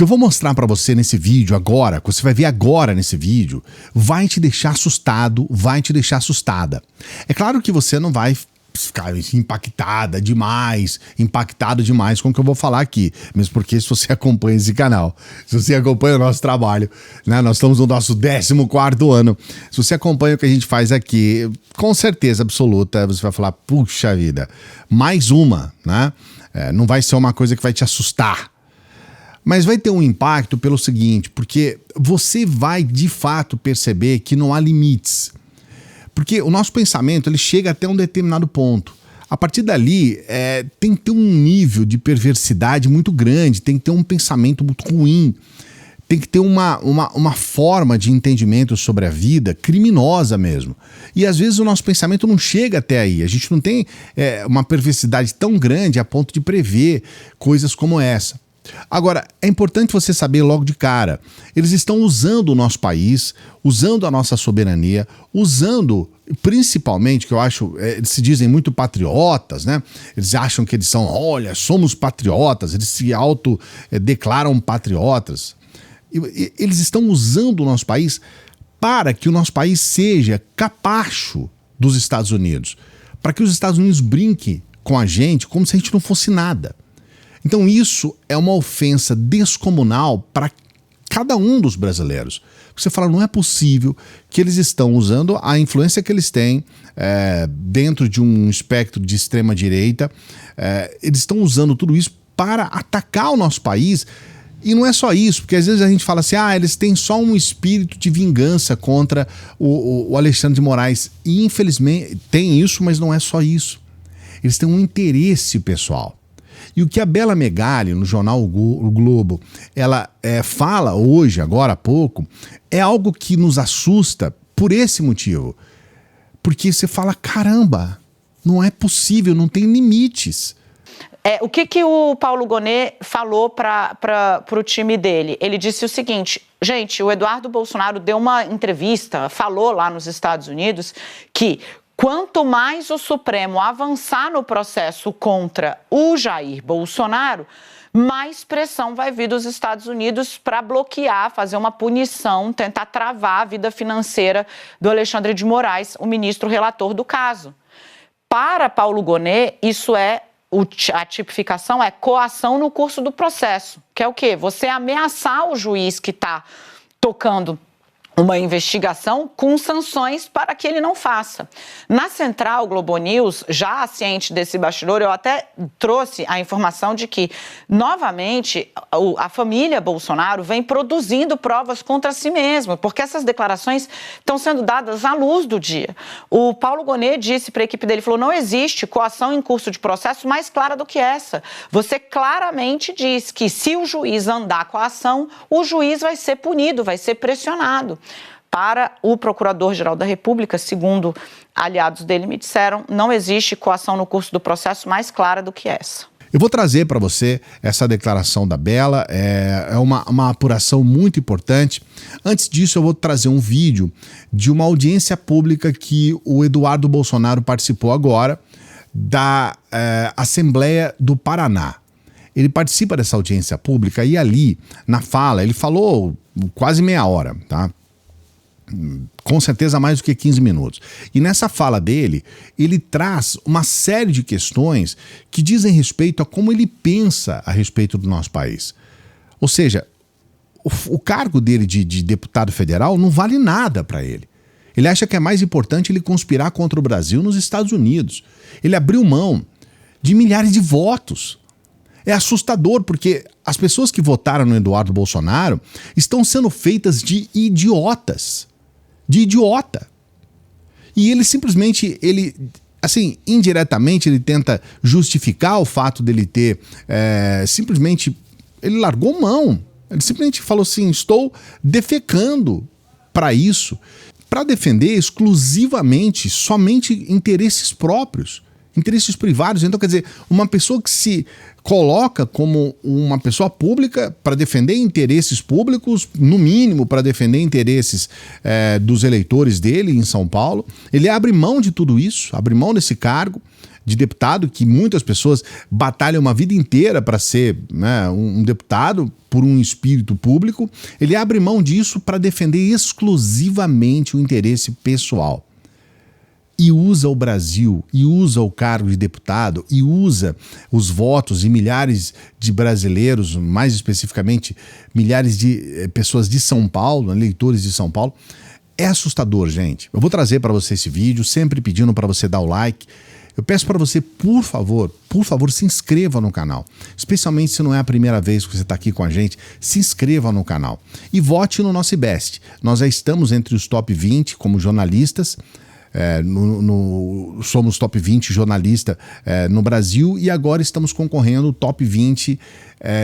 que eu vou mostrar para você nesse vídeo agora, que você vai ver agora nesse vídeo, vai te deixar assustado, vai te deixar assustada. É claro que você não vai ficar impactado demais com o que eu vou falar aqui, mesmo porque se você acompanha esse canal, se você acompanha o nosso trabalho, né, nós estamos no nosso 14º ano, se você acompanha o que a gente faz aqui, com certeza absoluta, você vai falar, puxa vida, mais uma, né? Não vai ser uma coisa que vai te assustar, mas vai ter um impacto pelo seguinte, porque você vai de fato perceber que não há limites. Porque o nosso pensamento ele chega até um determinado ponto. A partir dali, tem que ter um nível de perversidade muito grande, tem que ter um pensamento muito ruim, tem que ter uma forma de entendimento sobre a vida criminosa mesmo. E às vezes o nosso pensamento não chega até aí, a gente não tem uma perversidade tão grande a ponto de prever coisas como essa. Agora, é importante você saber logo de cara, eles estão usando o nosso país, usando a nossa soberania, usando principalmente, que eu acho, eles se dizem muito patriotas, né? Eles acham que eles são, olha, somos patriotas, eles se autodeclaram patriotas. Eles estão usando o nosso país para que o nosso país seja capacho dos Estados Unidos, para que os Estados Unidos brinquem com a gente como se a gente não fosse nada. Então isso é uma ofensa descomunal para cada um dos brasileiros. Você fala, não é possível que eles estão usando a influência que eles têm dentro de um espectro de extrema direita, eles estão usando tudo isso para atacar o nosso país. E não é só isso, porque às vezes a gente fala assim, eles têm só um espírito de vingança contra o Alexandre de Moraes. E infelizmente tem isso, mas não é só isso. Eles têm um interesse pessoal. E o que a Bela Megali, no jornal O Globo, ela fala hoje, agora há pouco, é algo que nos assusta por esse motivo. Porque você fala, caramba, não é possível, não tem limites. O que o Paulo Gonet falou para o time dele? Ele disse o seguinte, gente, o Eduardo Bolsonaro deu uma entrevista, falou lá nos Estados Unidos que quanto mais o Supremo avançar no processo contra o Jair Bolsonaro, mais pressão vai vir dos Estados Unidos para bloquear, fazer uma punição, tentar travar a vida financeira do Alexandre de Moraes, o ministro relator do caso. Para Paulo Gonet, isso a tipificação é coação no curso do processo, que é o quê? Você ameaçar o juiz que está tocando uma investigação com sanções para que ele não faça. Na Central Globo News, já ciente desse bastidor, eu até trouxe a informação de que, novamente, a família Bolsonaro vem produzindo provas contra si mesma, porque essas declarações estão sendo dadas à luz do dia. O Paulo Gonet disse para a equipe dele, falou, não existe coação em curso de processo mais clara do que essa. Você claramente diz que se o juiz andar com a ação, o juiz vai ser punido, vai ser pressionado. Para o Procurador-Geral da República, segundo aliados dele me disseram, não existe coação no curso do processo mais clara do que essa. Eu vou trazer para você essa declaração da Bela, é uma apuração muito importante. Antes disso, eu vou trazer um vídeo de uma audiência pública que o Eduardo Bolsonaro participou agora, da Assembleia do Paraná. Ele participa dessa audiência pública e ali, na fala, ele falou quase meia hora, tá? Com certeza mais do que 15 minutos. E nessa fala dele, ele traz uma série de questões que dizem respeito a como ele pensa a respeito do nosso país. Ou seja, o cargo dele de deputado federal não vale nada para ele. Ele acha que é mais importante ele conspirar contra o Brasil nos Estados Unidos. Ele abriu mão de milhares de votos. É assustador, porque as pessoas que votaram no Eduardo Bolsonaro estão sendo feitas de idiotas. De idiota. E ele simplesmente, assim, indiretamente, ele tenta justificar o fato dele ter, simplesmente, ele largou mão. Ele simplesmente falou assim, estou defecando para isso, para defender exclusivamente, somente interesses próprios, interesses privados. Então, quer dizer, uma pessoa que se coloca como uma pessoa pública para defender interesses públicos, no mínimo para defender interesses dos eleitores dele em São Paulo, ele abre mão de tudo isso, abre mão desse cargo, de deputado, que muitas pessoas batalham uma vida inteira para ser, né, um deputado por um espírito público, ele abre mão disso para defender exclusivamente o interesse pessoal. E usa o Brasil, e usa o cargo de deputado, e usa os votos e milhares de brasileiros, mais especificamente milhares de pessoas de São Paulo, eleitores de São Paulo. É assustador, gente. Eu vou trazer para você esse vídeo, sempre pedindo para você dar o like. Eu peço para você, por favor, se inscreva no canal. Especialmente se não é a primeira vez que você está aqui com a gente, se inscreva no canal. E vote no nosso IBEST. Nós já estamos entre os top 20 como jornalistas. Somos top 20 jornalista no Brasil e agora estamos concorrendo ao top 20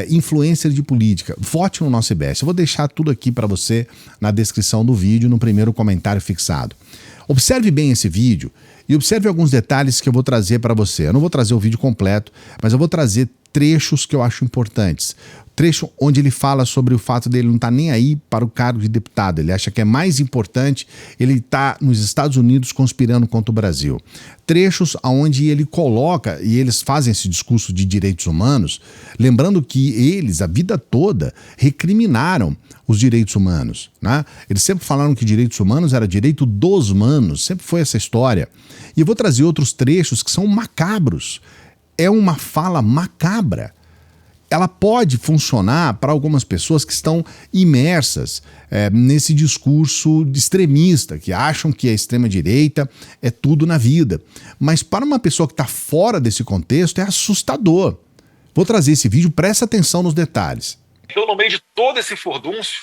influencer de política. Vote no nosso IBEST. Eu vou deixar tudo aqui para você na descrição do vídeo, no primeiro comentário fixado. Observe bem esse vídeo e observe alguns detalhes que eu vou trazer para você. Eu não vou trazer o vídeo completo, mas eu vou trazer trechos que eu acho importantes. Trecho onde ele fala sobre o fato dele não estar nem aí para o cargo de deputado. Ele acha que é mais importante ele estar nos Estados Unidos conspirando contra o Brasil. Trechos onde ele coloca, e eles fazem esse discurso de direitos humanos, lembrando que eles, a vida toda, recriminaram os direitos humanos, né? Eles sempre falaram que direitos humanos era direito dos humanos, sempre foi essa história. E eu vou trazer outros trechos que são macabros. É uma fala macabra. Ela pode funcionar para algumas pessoas que estão imersas nesse discurso extremista, que acham que a extrema-direita é tudo na vida. Mas para uma pessoa que está fora desse contexto, é assustador. Vou trazer esse vídeo, presta atenção nos detalhes. Então, no meio de todo esse furdúncio,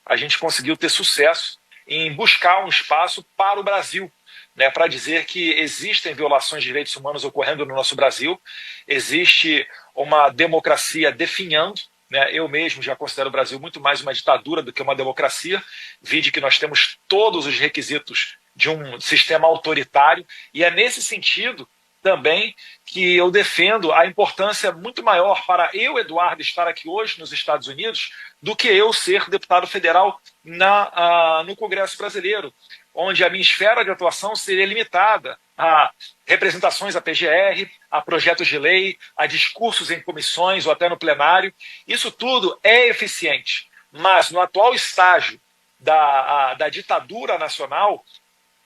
a gente conseguiu ter sucesso em buscar um espaço para o Brasil, né, para dizer que existem violações de direitos humanos ocorrendo no nosso Brasil, existe uma democracia definhando, né, eu mesmo já considero o Brasil muito mais uma ditadura do que uma democracia, vide que nós temos todos os requisitos de um sistema autoritário, e é nesse sentido também que eu defendo a importância muito maior para eu, Eduardo, estar aqui hoje nos Estados Unidos do que eu ser deputado federal no Congresso Brasileiro, onde a minha esfera de atuação seria limitada a representações à PGR, a projetos de lei, a discursos em comissões ou até no plenário. Isso tudo é eficiente, mas no atual estágio da ditadura nacional,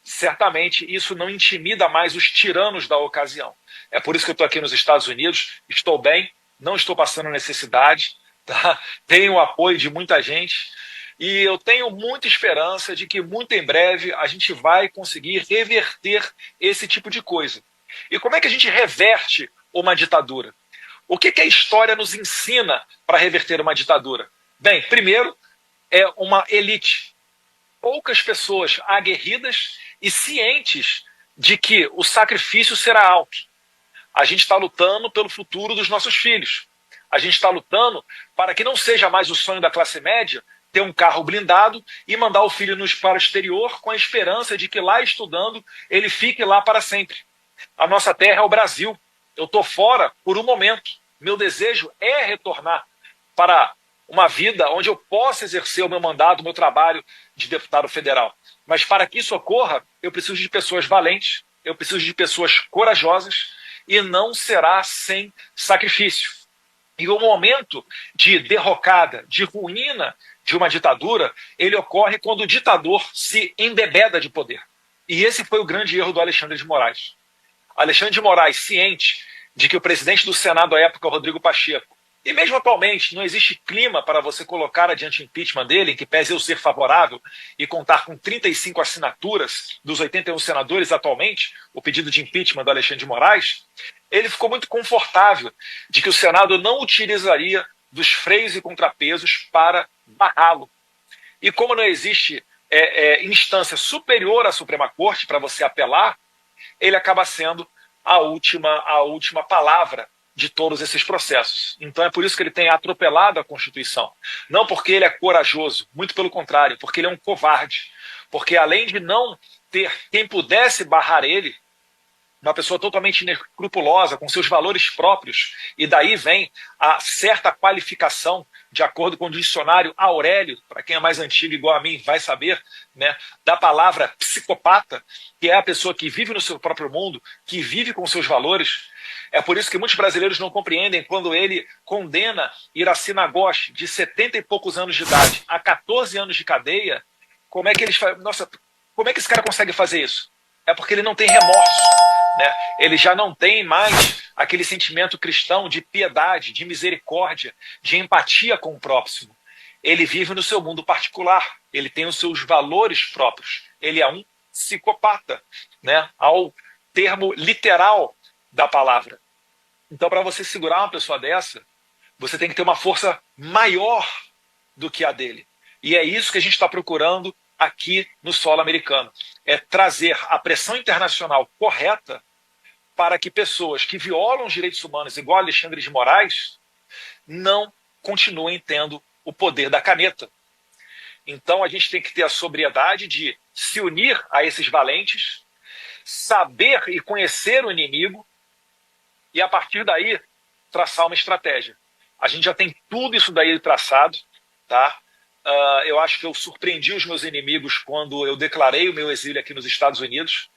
certamente isso não intimida mais os tiranos da ocasião. É por isso que eu estou aqui nos Estados Unidos, estou bem, não estou passando necessidade, tá? Tenho o apoio de muita gente e eu tenho muita esperança de que muito em breve a gente vai conseguir reverter esse tipo de coisa. E como é que a gente reverte uma ditadura? O que a história nos ensina para reverter uma ditadura? Bem, primeiro, é uma elite. Poucas pessoas aguerridas e cientes de que o sacrifício será alto. A gente está lutando pelo futuro dos nossos filhos. A gente está lutando para que não seja mais o sonho da classe média ter um carro blindado e mandar o filho para o exterior com a esperança de que lá estudando ele fique lá para sempre. A nossa terra é o Brasil. Eu estou fora por um momento. Meu desejo é retornar para uma vida onde eu possa exercer o meu mandato, o meu trabalho de deputado federal. Mas para que isso ocorra, eu preciso de pessoas valentes, eu preciso de pessoas corajosas e não será sem sacrifício. E o momento de derrocada, de ruína de uma ditadura, ele ocorre quando o ditador se embebeda de poder. E esse foi o grande erro do Alexandre de Moraes. Alexandre de Moraes, ciente de que o presidente do Senado à época, Rodrigo Pacheco, e mesmo atualmente não existe clima para você colocar adiante o impeachment dele, em que pese eu ser favorável e contar com 35 assinaturas dos 81 senadores atualmente, o pedido de impeachment do Alexandre de Moraes, ele ficou muito confortável de que o Senado não utilizaria dos freios e contrapesos para barrá-lo. E como não existe instância superior à Suprema Corte para você apelar, ele acaba sendo a última palavra de todos esses processos. Então é por isso que ele tem atropelado a Constituição. Não porque ele é corajoso, muito pelo contrário, porque ele é um covarde. Porque além de não ter quem pudesse barrar ele, uma pessoa totalmente inescrupulosa, com seus valores próprios, e daí vem a certa qualificação de acordo com o dicionário Aurélio, para quem é mais antigo igual a mim vai saber, né, da palavra psicopata, que é a pessoa que vive no seu próprio mundo, que vive com seus valores. É por isso que muitos brasileiros não compreendem quando ele condena Iracy Nagoshi, de 70 e poucos anos de idade, a 14 anos de cadeia. Como é que eles fazem? Nossa, como é que esse cara consegue fazer isso? É porque ele não tem remorso, né? Ele já não tem mais aquele sentimento cristão de piedade, de misericórdia, de empatia com o próximo. Ele vive no seu mundo particular, ele tem os seus valores próprios. Ele é um psicopata, né? Ao termo literal da palavra. Então, para você segurar uma pessoa dessa, você tem que ter uma força maior do que a dele. E é isso que a gente está procurando aqui no solo americano. É trazer a pressão internacional correta para que pessoas que violam os direitos humanos, igual Alexandre de Moraes, não continuem tendo o poder da caneta. Então a gente tem que ter a sobriedade de se unir a esses valentes, saber e conhecer o inimigo e, a partir daí, traçar uma estratégia. A gente já tem tudo isso daí traçado, tá? Eu acho que eu surpreendi os meus inimigos quando eu declarei o meu exílio aqui nos Estados Unidos.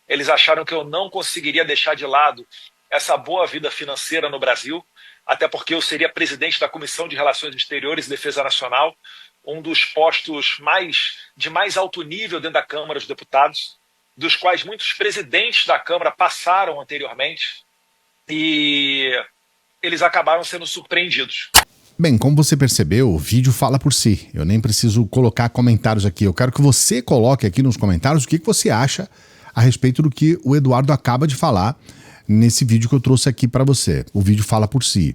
Eles acharam que eu não conseguiria deixar de lado essa boa vida financeira no Brasil, até porque eu seria presidente da Comissão de Relações Exteriores e Defesa Nacional, um dos postos de mais alto nível dentro da Câmara dos Deputados, dos quais muitos presidentes da Câmara passaram anteriormente, e eles acabaram sendo surpreendidos. Bem, como você percebeu, o vídeo fala por si. Eu nem preciso colocar comentários aqui. Eu quero que você coloque aqui nos comentários o que você acha a respeito do que o Eduardo acaba de falar nesse vídeo que eu trouxe aqui para você. O vídeo fala por si.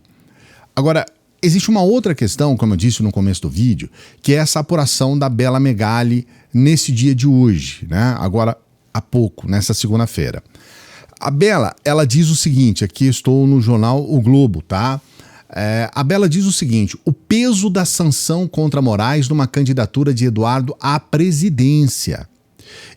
Agora, existe uma outra questão, como eu disse no começo do vídeo, que é essa apuração da Bela Megali nesse dia de hoje, né? Agora, há pouco, nessa segunda-feira. A Bela, ela diz o seguinte, aqui estou no jornal O Globo, tá? A Bela diz o seguinte: o peso da sanção contra Moraes numa candidatura de Eduardo à presidência.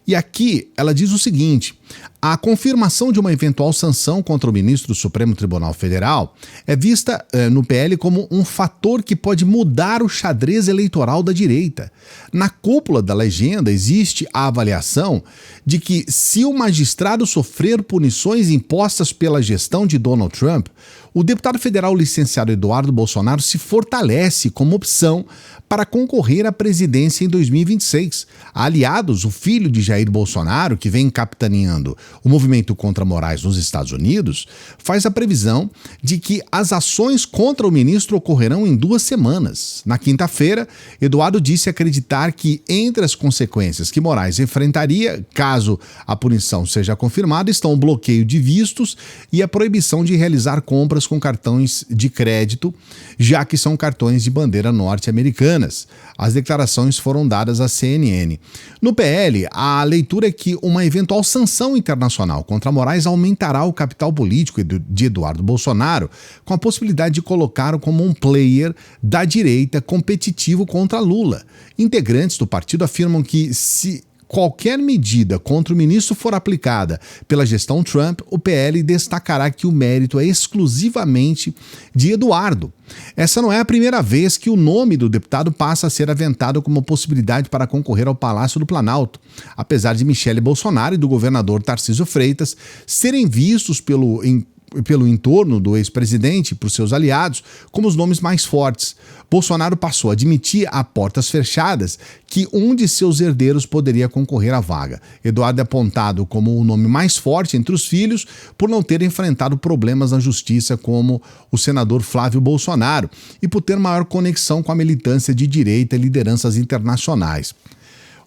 E aqui ela diz o seguinte: a confirmação de uma eventual sanção contra o ministro do Supremo Tribunal Federal é vista no PL como um fator que pode mudar o xadrez eleitoral da direita. Na cúpula da legenda existe a avaliação de que, se o magistrado sofrer punições impostas pela gestão de Donald Trump, o deputado federal licenciado Eduardo Bolsonaro se fortalece como opção para concorrer à presidência em 2026. Aliados, o filho de Jair Bolsonaro, que vem capitaneando o movimento contra Moraes nos Estados Unidos, faz a previsão de que as ações contra o ministro ocorrerão em 2 semanas. Na quinta-feira, Eduardo disse acreditar que, entre as consequências que Moraes enfrentaria, caso a punição seja confirmada, estão o bloqueio de vistos e a proibição de realizar compras com cartões de crédito, já que são cartões de bandeira norte-americanas. As declarações foram dadas à CNN. No PL, a leitura é que uma eventual sanção internacional contra Moraes aumentará o capital político de Eduardo Bolsonaro, com a possibilidade de colocá-lo como um player da direita competitivo contra Lula. Integrantes do partido afirmam que, se qualquer medida contra o ministro for aplicada pela gestão Trump, o PL destacará que o mérito é exclusivamente de Eduardo. Essa não é a primeira vez que o nome do deputado passa a ser aventado como possibilidade para concorrer ao Palácio do Planalto, apesar de Michele Bolsonaro e do governador Tarcísio Freitas serem vistos pelo entorno do ex-presidente, por seus aliados, como os nomes mais fortes. Bolsonaro passou a admitir a portas fechadas que um de seus herdeiros poderia concorrer à vaga. Eduardo é apontado como o nome mais forte entre os filhos por não ter enfrentado problemas na justiça como o senador Flávio Bolsonaro e por ter maior conexão com a militância de direita e lideranças internacionais.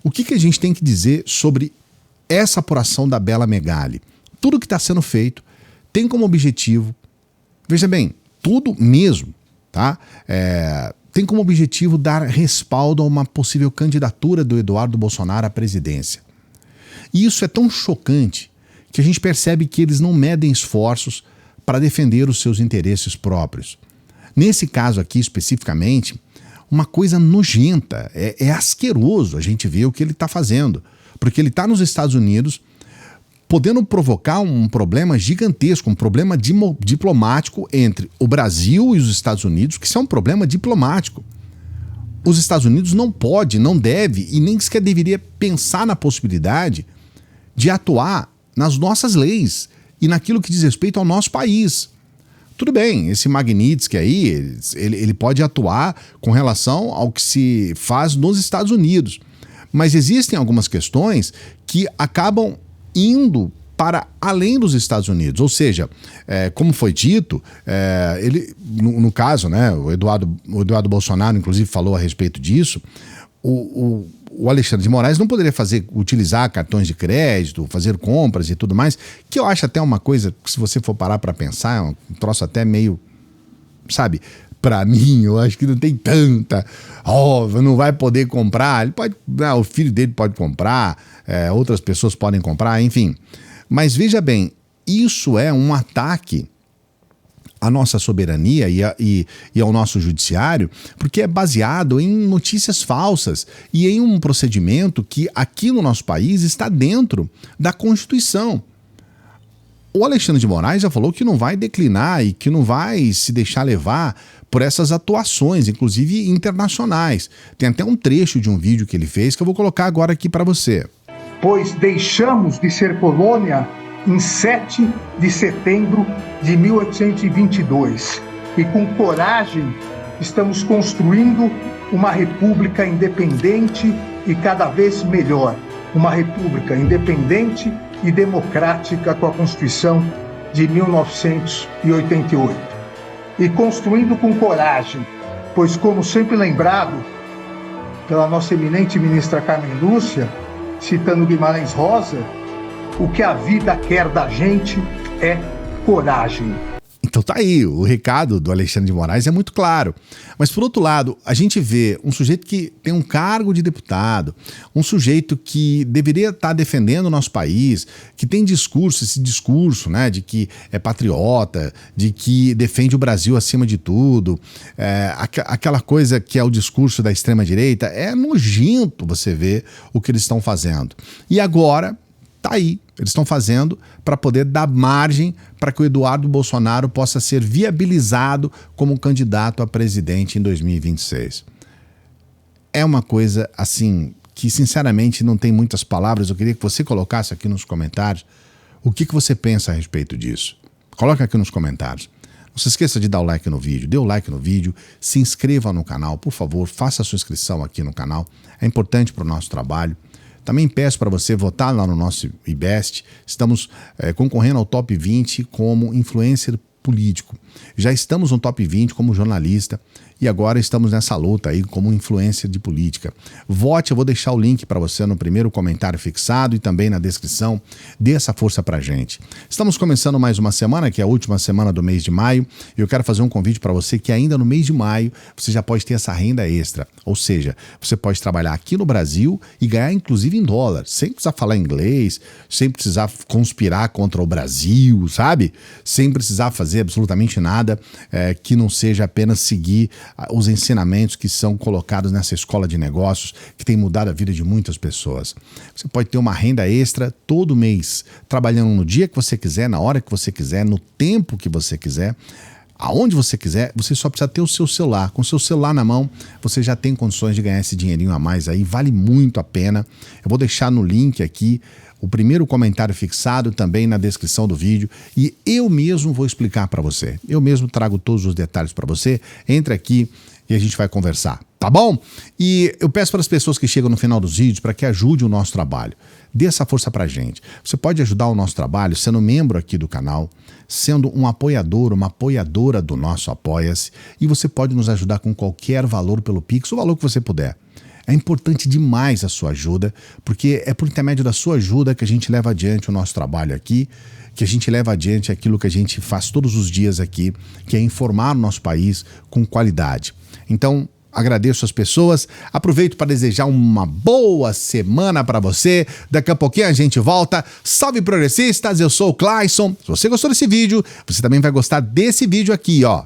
O que a gente tem que dizer sobre essa apuração da Bela Megali? Tudo que está sendo feito tem como objetivo, veja bem, tudo mesmo, tá? Tem como objetivo dar respaldo a uma possível candidatura do Eduardo Bolsonaro à presidência. E isso é tão chocante que a gente percebe que eles não medem esforços para defender os seus interesses próprios. Nesse caso aqui, especificamente, uma coisa nojenta, é asqueroso a gente ver o que ele está fazendo, porque ele está nos Estados Unidos podendo provocar um problema gigantesco, um problema diplomático entre o Brasil e os Estados Unidos, que isso é um problema diplomático. Os Estados Unidos não pode, não deve e nem sequer deveria pensar na possibilidade de atuar nas nossas leis e naquilo que diz respeito ao nosso país. Tudo bem, esse Magnitsky aí, ele pode atuar com relação ao que se faz nos Estados Unidos, mas existem algumas questões que acabam indo para além dos Estados Unidos, ou seja, como foi dito, ele, no caso, né, o Eduardo Bolsonaro, inclusive, falou a respeito disso, o Alexandre de Moraes não poderia utilizar cartões de crédito, fazer compras e tudo mais, que eu acho até uma coisa que, se você for parar para pensar, é um troço até meio, sabe, para mim, eu acho que não tem tanta, não vai poder comprar, ele pode, o filho dele pode comprar, outras pessoas podem comprar, enfim. Mas veja bem, isso é um ataque à nossa soberania e ao nosso judiciário, porque é baseado em notícias falsas e em um procedimento que aqui no nosso país está dentro da Constituição. O Alexandre de Moraes já falou que não vai declinar e que não vai se deixar levar por essas atuações, inclusive internacionais. Tem até um trecho de um vídeo que ele fez que eu vou colocar agora aqui para você. Pois deixamos de ser colônia em 7 de setembro de 1822 e com coragem estamos construindo uma república independente e cada vez melhor, uma república independente e democrática com a Constituição de 1988. E construindo com coragem, pois, como sempre lembrado pela nossa eminente ministra Carmen Lúcia, citando Guimarães Rosa, o que a vida quer da gente é coragem. Então tá aí, o recado do Alexandre de Moraes é muito claro. Mas por outro lado, a gente vê um sujeito que tem um cargo de deputado, um sujeito que deveria estar defendendo o nosso país, que tem esse discurso, né, de que é patriota, de que defende o Brasil acima de tudo, aquela coisa que é o discurso da extrema-direita, é nojento você ver o que eles estão fazendo. E agora, tá aí, eles estão fazendo para poder dar margem para que o Eduardo Bolsonaro possa ser viabilizado como candidato a presidente em 2026. É uma coisa, assim, que sinceramente não tem muitas palavras. Eu queria que você colocasse aqui nos comentários o que você pensa a respeito disso. Coloca aqui nos comentários. Não se esqueça de dar o like no vídeo, dê o like no vídeo, se inscreva no canal, por favor, faça a sua inscrição aqui no canal, é importante para o nosso trabalho. Também peço para você votar lá no nosso IBEST. Estamos concorrendo ao top 20 como influencer político. Já estamos no top 20 como jornalista e agora estamos nessa luta aí como influencer de política. Vote, eu vou deixar o link para você no primeiro comentário fixado e também na descrição. Dê essa força pra gente. Estamos começando mais uma semana, que é a última semana do mês de maio, e eu quero fazer um convite para você que ainda no mês de maio você já pode ter essa renda extra. Ou seja, você pode trabalhar aqui no Brasil e ganhar inclusive em dólar, sem precisar falar inglês, sem precisar conspirar contra o Brasil, sabe? Sem precisar fazer absolutamente nada que não seja apenas seguir os ensinamentos que são colocados nessa escola de negócios que tem mudado a vida de muitas pessoas. Você pode ter uma renda extra todo mês, trabalhando no dia que você quiser, na hora que você quiser, no tempo que você quiser, aonde você quiser. Você só precisa ter o seu celular. Com o seu celular na mão, você já tem condições de ganhar esse dinheirinho a mais aí, vale muito a pena. Eu vou deixar no link aqui o primeiro comentário fixado também na descrição do vídeo e eu mesmo vou explicar para você. Eu mesmo trago todos os detalhes para você. Entre aqui e a gente vai conversar, tá bom? E eu peço para as pessoas que chegam no final dos vídeos para que ajudem o nosso trabalho. Dê essa força pra gente. Você pode ajudar o nosso trabalho sendo membro aqui do canal, sendo um apoiador, uma apoiadora do nosso Apoia-se, e você pode nos ajudar com qualquer valor pelo Pix, o valor que você puder. É importante demais a sua ajuda, porque é por intermédio da sua ajuda que a gente leva adiante o nosso trabalho aqui, que a gente leva adiante aquilo que a gente faz todos os dias aqui, que é informar o nosso país com qualidade. Então, agradeço as pessoas, aproveito para desejar uma boa semana para você. Daqui a pouquinho a gente volta. Salve progressistas, eu sou o Clayson. Se você gostou desse vídeo, você também vai gostar desse vídeo aqui, ó.